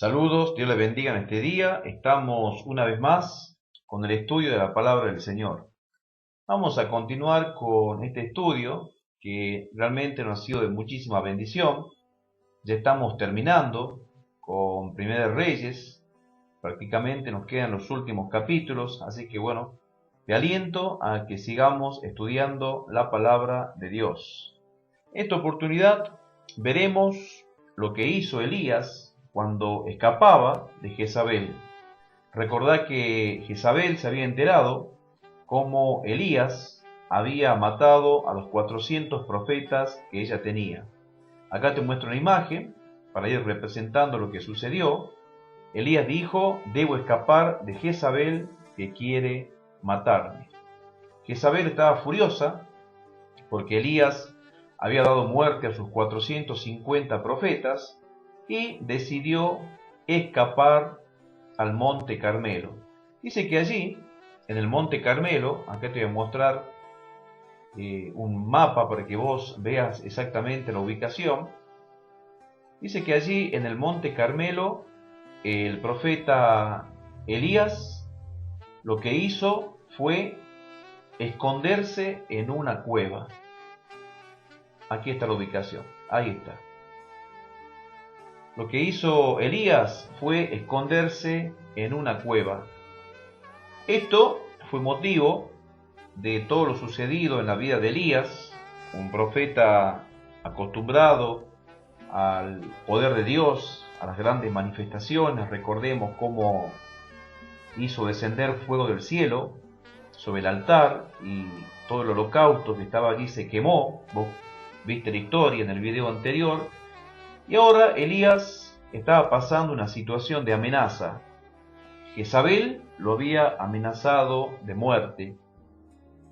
Saludos, Dios les bendiga en este día. Estamos una vez más con el estudio de la palabra del Señor. Vamos a continuar con este estudio que realmente nos ha sido de muchísima bendición. Ya estamos terminando con Primera de Reyes. Prácticamente nos quedan los últimos capítulos, así que bueno, te aliento a que sigamos estudiando la palabra de Dios. En esta oportunidad veremos lo que hizo Elías cuando escapaba de Jezabel. Recordad que Jezabel se había enterado cómo Elías había matado a los 400 profetas que ella tenía. Acá te muestro una imagen para ir representando lo que sucedió. Elías dijo: debo escapar de Jezabel que quiere matarme. Jezabel estaba furiosa porque Elías había dado muerte a sus 450 profetas y decidió escapar al Monte Carmelo. Dice que allí, en el Monte Carmelo, acá te voy a mostrar un mapa para que vos veas exactamente la ubicación. Dice que allí en el Monte Carmelo, el profeta Elías lo que hizo fue esconderse en una cueva. Aquí está la ubicación, ahí está. Lo que hizo Elías fue esconderse en una cueva. Esto fue motivo de todo lo sucedido en la vida de Elías, un profeta acostumbrado al poder de Dios, a las grandes manifestaciones. Recordemos cómo hizo descender fuego del cielo sobre el altar y todo el holocausto que estaba allí se quemó. Vos viste la historia en el video anterior. Y ahora Elías estaba pasando una situación de amenaza. Jezabel lo había amenazado de muerte.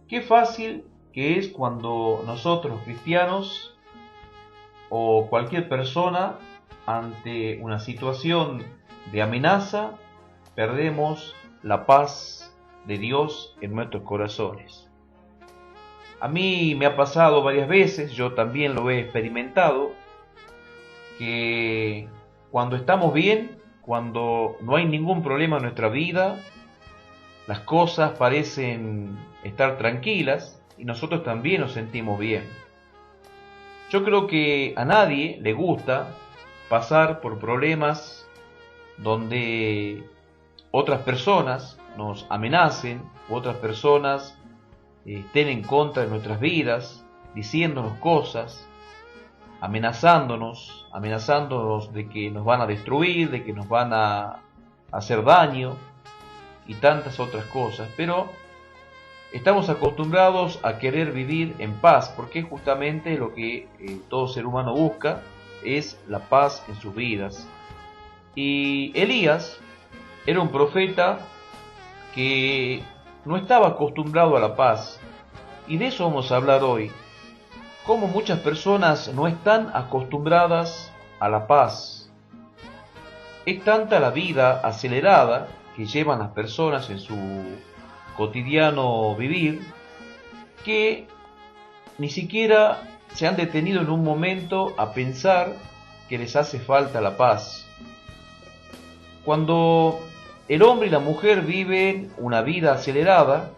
Qué fácil que es cuando nosotros los cristianos o cualquier persona ante una situación de amenaza perdemos la paz de Dios en nuestros corazones. A mí me ha pasado varias veces, yo también lo he experimentado, que cuando estamos bien, cuando no hay ningún problema en nuestra vida, las cosas parecen estar tranquilas y nosotros también nos sentimos bien. Yo creo que a nadie le gusta pasar por problemas donde otras personas nos amenacen, otras personas estén en contra de nuestras vidas, diciéndonos cosas, amenazándonos de que nos van a destruir, de que nos van a hacer daño y tantas otras cosas. Pero estamos acostumbrados a querer vivir en paz, porque justamente lo que todo ser humano busca es la paz en sus vidas. Y Elías era un profeta que no estaba acostumbrado a la paz, y de eso vamos a hablar hoy. Cómo muchas personas no están acostumbradas a la paz. Es tanta la vida acelerada que llevan las personas en su cotidiano vivir que ni siquiera se han detenido en un momento a pensar que les hace falta la paz. Cuando el hombre y la mujer viven una vida acelerada,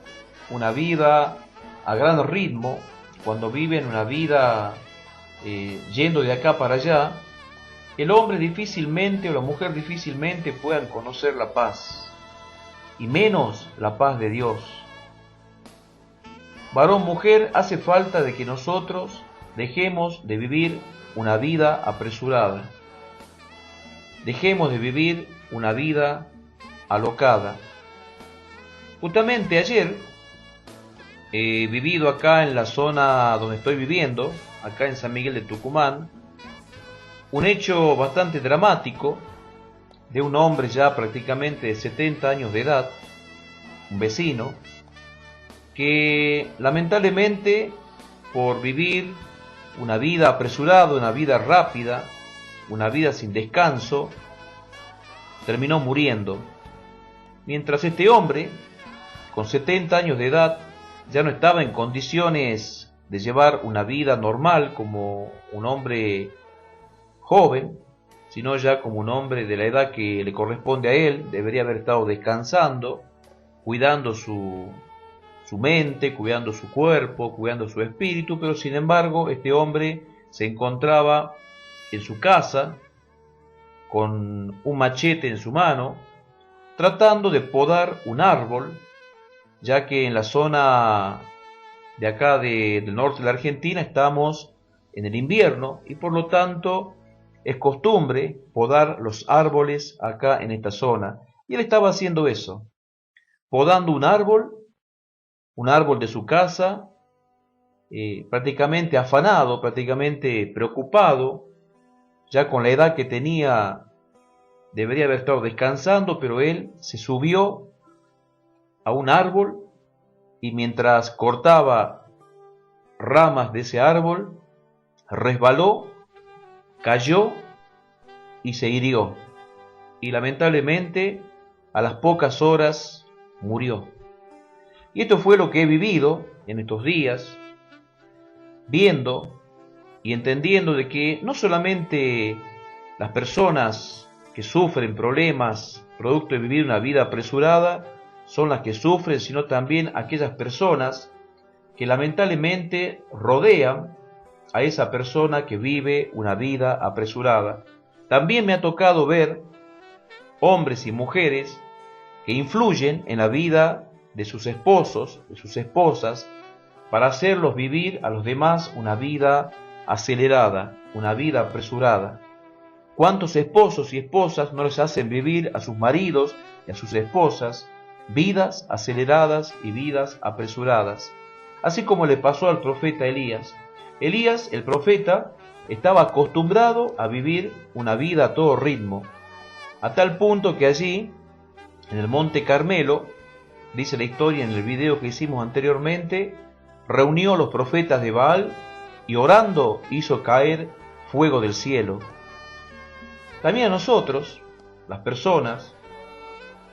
una vida a gran ritmo, cuando viven una vida yendo de acá para allá, el hombre difícilmente o la mujer difícilmente puedan conocer la paz, y menos la paz de Dios. Varón, mujer, hace falta de que nosotros dejemos de vivir una vida apresurada, dejemos de vivir una vida alocada. Justamente ayer he vivido acá en la zona donde estoy viviendo, acá en San Miguel de Tucumán, un hecho bastante dramático de un hombre ya prácticamente de 70 años de edad, un vecino, que lamentablemente por vivir una vida apresurada, una vida rápida, una vida sin descanso, terminó muriendo. Mientras este hombre, con 70 años de edad, ya no estaba en condiciones de llevar una vida normal como un hombre joven, sino ya como un hombre de la edad que le corresponde a él. Debería haber estado descansando, cuidando su mente, cuidando su cuerpo, cuidando su espíritu, pero sin embargo este hombre se encontraba en su casa con un machete en su mano, tratando de podar un árbol, ya que en la zona de acá del norte de la Argentina estamos en el invierno y por lo tanto es costumbre podar los árboles acá en esta zona. Y él estaba haciendo eso, podando un árbol de su casa, prácticamente afanado, prácticamente preocupado, ya con la edad que tenía, debería haber estado descansando, pero él se subió a un árbol y mientras cortaba ramas de ese árbol, resbaló, cayó y se hirió. Y lamentablemente, a las pocas horas, murió. Y esto fue lo que he vivido en estos días, viendo y entendiendo de que no solamente las personas que sufren problemas producto de vivir una vida apresurada son las que sufren, sino también aquellas personas que lamentablemente rodean a esa persona que vive una vida apresurada. También me ha tocado ver hombres y mujeres que influyen en la vida de sus esposos, de sus esposas, para hacerlos vivir a los demás una vida acelerada, una vida apresurada. ¿Cuántos esposos y esposas no les hacen vivir a sus maridos y a sus esposas vidas aceleradas y vidas apresuradas? Así como le pasó al profeta Elías. Elías, el profeta, estaba acostumbrado a vivir una vida a todo ritmo, a tal punto que allí, en el Monte Carmelo, dice la historia en el video que hicimos anteriormente, reunió a los profetas de Baal y orando hizo caer fuego del cielo. También a nosotros, las personas,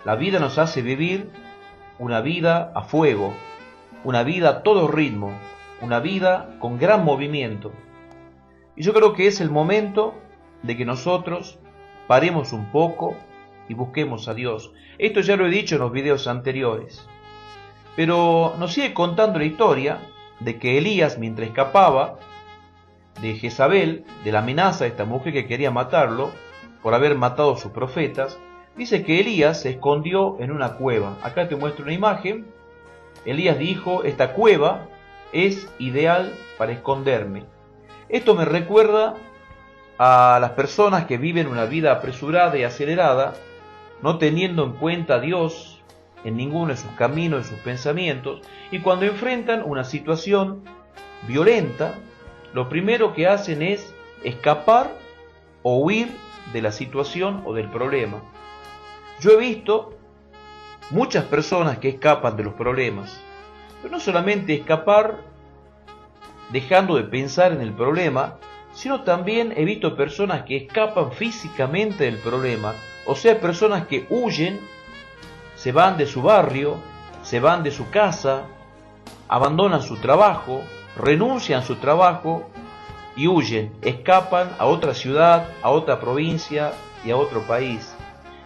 la vida nos hace vivir una vida a fuego, una vida a todo ritmo, una vida con gran movimiento. Y yo creo que es el momento de que nosotros paremos un poco y busquemos a Dios. Esto ya lo he dicho en los videos anteriores. Pero nos sigue contando la historia de que Elías, mientras escapaba de Jezabel, de la amenaza de esta mujer que quería matarlo por haber matado a sus profetas, dice que Elías se escondió en una cueva. Acá te muestro una imagen. Elías dijo, esta cueva es ideal para esconderme. Esto me recuerda a las personas que viven una vida apresurada y acelerada, no teniendo en cuenta a Dios en ninguno de sus caminos, de sus pensamientos, y cuando enfrentan una situación violenta, lo primero que hacen es escapar o huir de la situación o del problema. Yo he visto muchas personas que escapan de los problemas, pero no solamente escapar dejando de pensar en el problema, sino también he visto personas que escapan físicamente del problema, o sea, personas que huyen, se van de su barrio, se van de su casa, abandonan su trabajo, renuncian a su trabajo y huyen, escapan a otra ciudad, a otra provincia y a otro país.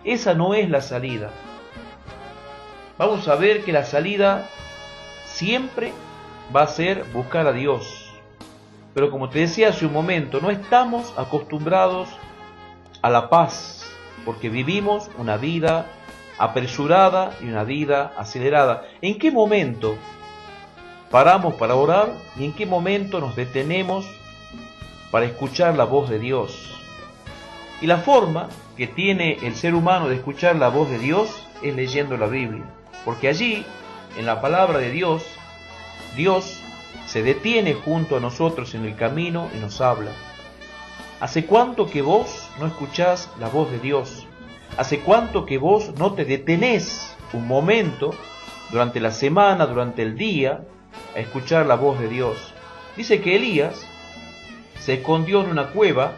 Esa no es la salida. Vamos a ver que la salida siempre va a ser buscar a Dios. Pero como te decía hace un momento, no estamos acostumbrados a la paz, porque vivimos una vida apresurada y una vida acelerada. ¿En qué momento paramos para orar y en qué momento nos detenemos para escuchar la voz de Dios? Y la forma que tiene el ser humano de escuchar la voz de Dios es leyendo la Biblia, porque allí, en la palabra de Dios, Dios se detiene junto a nosotros en el camino y nos habla. ¿Hace cuánto que vos no escuchás la voz de Dios? ¿Hace cuánto que vos no te detenés un momento durante la semana, durante el día, a escuchar la voz de Dios? Dice que Elías se escondió en una cueva,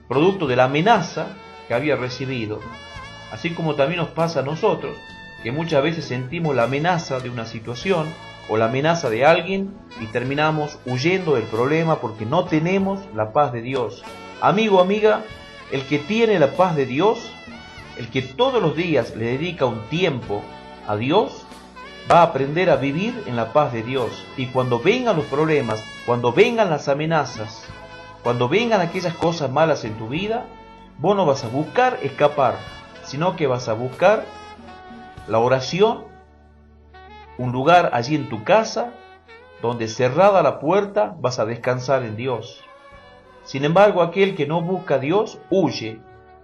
producto de la amenaza que había recibido. Así como también nos pasa a nosotros, que muchas veces sentimos la amenaza de una situación o la amenaza de alguien y terminamos huyendo del problema porque no tenemos la paz de Dios. Amigo, amiga, el que tiene la paz de Dios, el que todos los días le dedica un tiempo a Dios, va a aprender a vivir en la paz de Dios. Y cuando vengan los problemas, cuando vengan las amenazas, cuando vengan aquellas cosas malas en tu vida, vos no vas a buscar escapar, sino que vas a buscar la oración, un lugar allí en tu casa, donde cerrada la puerta vas a descansar en Dios. Sin embargo, aquel que no busca a Dios huye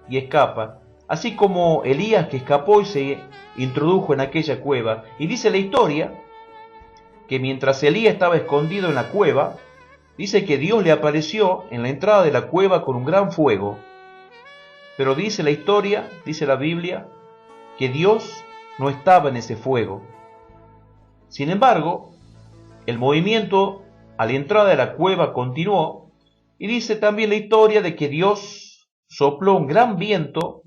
y escapa, así como Elías, que escapó y se introdujo en aquella cueva. Y dice la historia que mientras Elías estaba escondido en la cueva, dice que Dios le apareció en la entrada de la cueva con un gran fuego. Pero dice la historia, dice la Biblia, que Dios no estaba en ese fuego. Sin embargo, el movimiento a la entrada de la cueva continuó, y dice también la historia de que Dios sopló un gran viento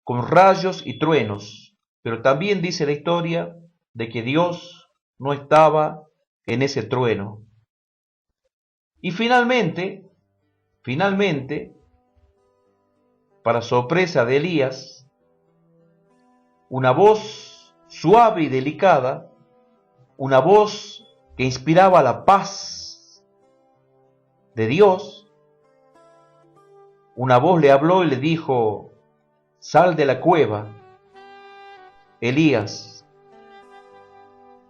con rayos y truenos, pero también dice la historia de que Dios no estaba en ese trueno. Y finalmente, para sorpresa de Elías, una voz suave y delicada, una voz que inspiraba la paz de Dios, una voz le habló y le dijo: sal de la cueva, Elías,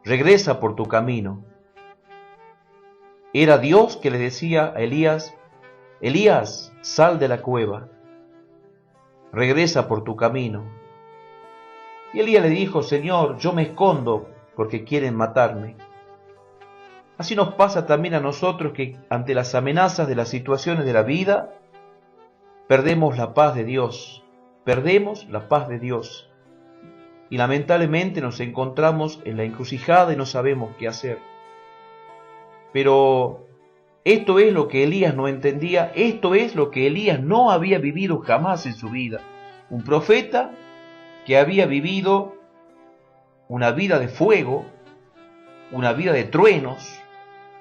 regresa por tu camino. Era Dios que le decía a Elías: Elías, sal de la cueva, regresa por tu camino. Y Elías le dijo: Señor, yo me escondo porque quieren matarme. Así nos pasa también a nosotros, que ante las amenazas de las situaciones de la vida, perdemos la paz de Dios, perdemos la paz de Dios. Y lamentablemente nos encontramos en la encrucijada y no sabemos qué hacer. Pero esto es lo que Elías no entendía, esto es lo que Elías no había vivido jamás en su vida. Un profeta que había vivido una vida de fuego, una vida de truenos,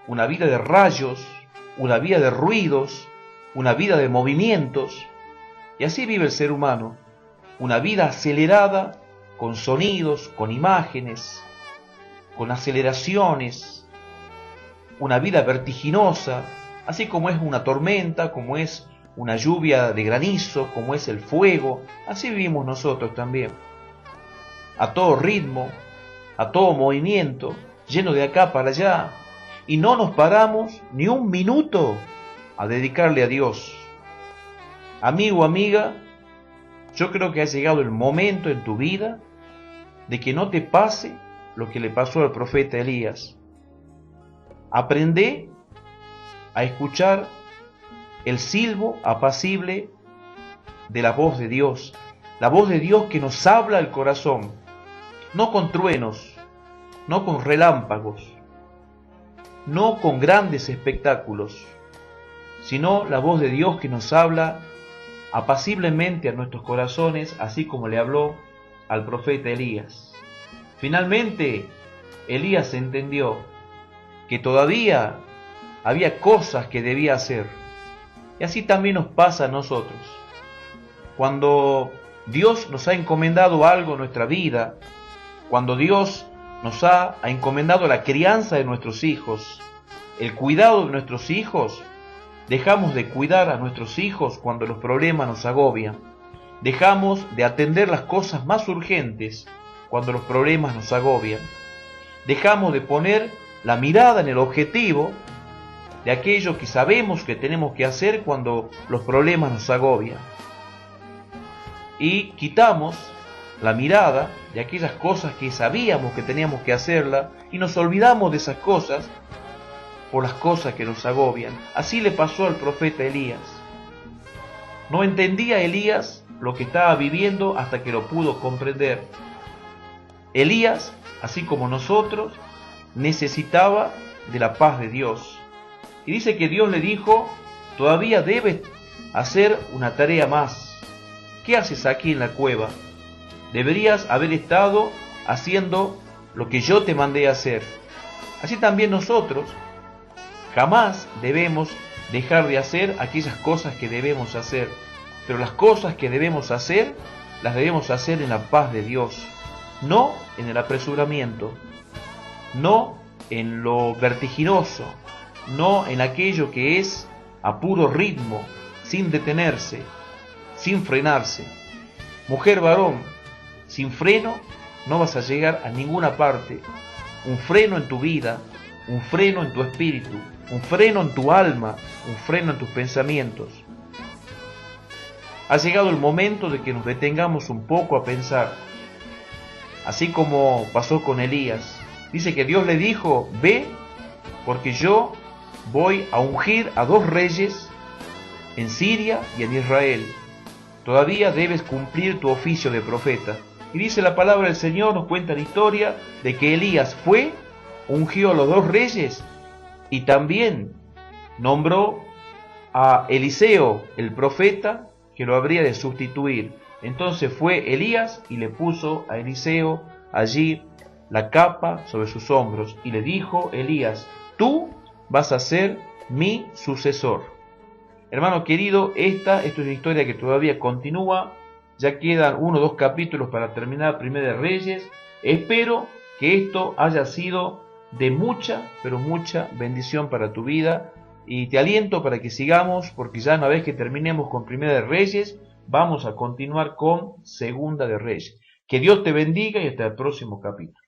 una vida de rayos, una vida de ruidos, una vida de movimientos. Y así vive el ser humano, una vida acelerada, con sonidos, con imágenes, con aceleraciones, una vida vertiginosa, así como es una tormenta, como es una lluvia de granizo, como es el fuego. Así vivimos nosotros también, a todo ritmo, a todo movimiento, lleno de acá para allá, y no nos paramos ni un minuto a dedicarle a Dios. Amigo, amiga, yo creo que ha llegado el momento en tu vida de que no te pase lo que le pasó al profeta Elías. Aprende a escuchar el silbo apacible de la voz de Dios, la voz de Dios que nos habla al corazón, no con truenos, no con relámpagos, no con grandes espectáculos, sino la voz de Dios que nos habla apaciblemente a nuestros corazones, así como le habló al profeta Elías. Finalmente, Elías entendió que todavía había cosas que debía hacer. Y así también nos pasa a nosotros. Cuando Dios nos ha encomendado algo en nuestra vida, cuando Dios nos ha encomendado la crianza de nuestros hijos, el cuidado de nuestros hijos, dejamos de cuidar a nuestros hijos cuando los problemas nos agobian. Dejamos de atender las cosas más urgentes cuando los problemas nos agobian. Dejamos de poner la mirada en el objetivo de aquello que sabemos que tenemos que hacer cuando los problemas nos agobian. Y quitamos la mirada de aquellas cosas que sabíamos que teníamos que hacerla y nos olvidamos de esas cosas por las cosas que nos agobian. Así le pasó al profeta Elías. No entendía Elías lo que estaba viviendo hasta que lo pudo comprender. Elías, así como nosotros, necesitaba de la paz de Dios. Y dice que Dios le dijo: todavía debes hacer una tarea más. ¿Qué haces aquí en la cueva? Deberías haber estado haciendo lo que yo te mandé a hacer. Así también nosotros jamás debemos dejar de hacer aquellas cosas que debemos hacer. pero las cosas que debemos hacer, las debemos hacer en la paz de Dios, no en el apresuramiento, no en lo vertiginoso, no en aquello que es a puro ritmo, sin detenerse, sin frenarse. Mujer, varón, sin freno no vas a llegar a ninguna parte. Un freno en tu vida, un freno en tu espíritu, un freno en tu alma, un freno en tus pensamientos. Ha llegado el momento de que nos detengamos un poco a pensar, así como pasó con Elías. Dice que Dios le dijo: ve, porque yo voy a ungir a 2 reyes en Siria y en Israel. Todavía debes cumplir tu oficio de profeta. Y dice la palabra del Señor, nos cuenta la historia de que Elías fue, ungió a los 2 reyes y también nombró a Eliseo, el profeta, que lo habría de sustituir. Entonces fue Elías y le puso a Eliseo allí la capa sobre sus hombros y le dijo Elías: tú vas a ser mi sucesor. Hermano querido, esto es una historia que todavía continúa. Ya quedan 1 o 2 capítulos para terminar Primera de Reyes. Espero que esto haya sido de mucha, pero mucha bendición para tu vida. Y te aliento para que sigamos, porque ya una vez que terminemos con Primera de Reyes, vamos a continuar con Segunda de Reyes. Que Dios te bendiga y hasta el próximo capítulo.